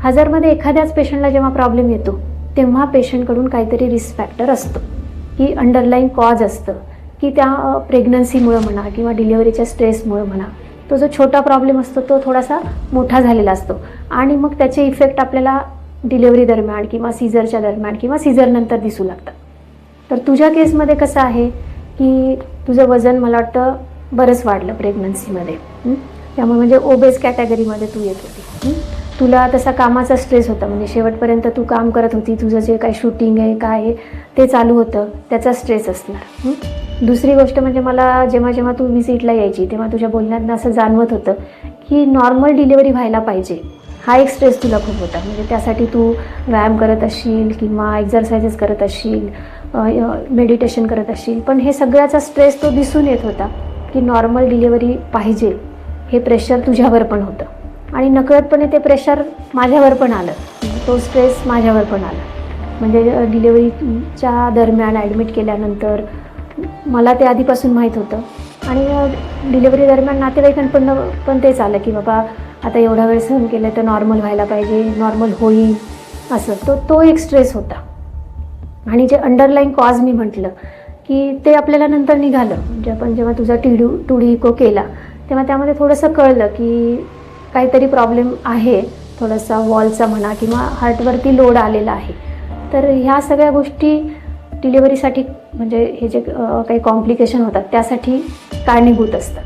1000मध्ये एखाद्याच पेशंटला जेव्हा प्रॉब्लेम येतो तेव्हा पेशंटकडून काहीतरी रिस्क फॅक्टर असतो, की अंडरलाईन कॉज असतं, की त्या प्रेग्नन्सीमुळं म्हणा किंवा डिलिव्हरीच्या स्ट्रेसमुळं म्हणा, तो जो छोटा प्रॉब्लेम असतो तो थोडासा मोठा झालेला असतो आणि मग त्याचे इफेक्ट आपल्याला डिलिव्हरी दरम्यान किंवा सीझरच्या दरम्यान किंवा सीझरनंतर दिसू लागतात. तर तुझ्या केसमध्ये कसं आहे की तुझं वजन मला वाटतं बरंच वाढलं प्रेग्नन्सीमध्ये, त्यामुळे म्हणजे ओबेस कॅटेगरीमध्ये तू येत होती. तुला तसा कामाचा स्ट्रेस होता, म्हणजे शेवटपर्यंत तू काम करत होती, तुझं जे काही शूटिंग आहे काय आहे ते चालू होतं, त्याचा स्ट्रेस असणार. दुसरी गोष्ट म्हणजे मला जेव्हा जेव्हा तू व्हिजिटला यायची तेव्हा तुझ्या बोलण्यातनं असं जाणवत होतं की नॉर्मल डिलिव्हरी व्हायला पाहिजे, हा एक स्ट्रेस तुला खूप होता. म्हणजे त्यासाठी तू व्यायाम करत असशील किंवा एक्झरसाइजेस करत असशील, मेडिटेशन करत असशील, पण हे सगळ्याचा स्ट्रेस तो दिसून येत होता की नॉर्मल डिलिव्हरी पाहिजे, हे प्रेशर तुझ्यावर पण होतं आणि नकळतपणे ते प्रेशर माझ्यावर पण आलं, तो स्ट्रेस माझ्यावर पण आला. म्हणजे डिलिव्हरीच्या दरम्यान ॲडमिट केल्यानंतर मला ते आधीपासून माहीत होतं आणि डिलिव्हरी दरम्यान नातेवाईकांकडून पण तेच आलं की बाबा आता एवढा वेळ सहन केलं तर नॉर्मल व्हायला पाहिजे, नॉर्मल होईल असं. तो एक स्ट्रेस होता. आणि जे अंडरलाईन कॉज मी म्हटलं की ते आपल्याला नंतर निघालं, म्हणजे आपण जेव्हा तुझा टूडी इको केला तेव्हा त्यामध्ये थोडंसं कळलं की काहीतरी प्रॉब्लेम आहे, थोडासा वॉलचा म्हणा किंवा हार्टवरती लोड आलेला आहे. तर ह्या सगळ्या गोष्टी डिलिव्हरीसाठी म्हणजे हे जे काही कॉम्प्लिकेशन होतात त्यासाठी कारणीभूत असतात.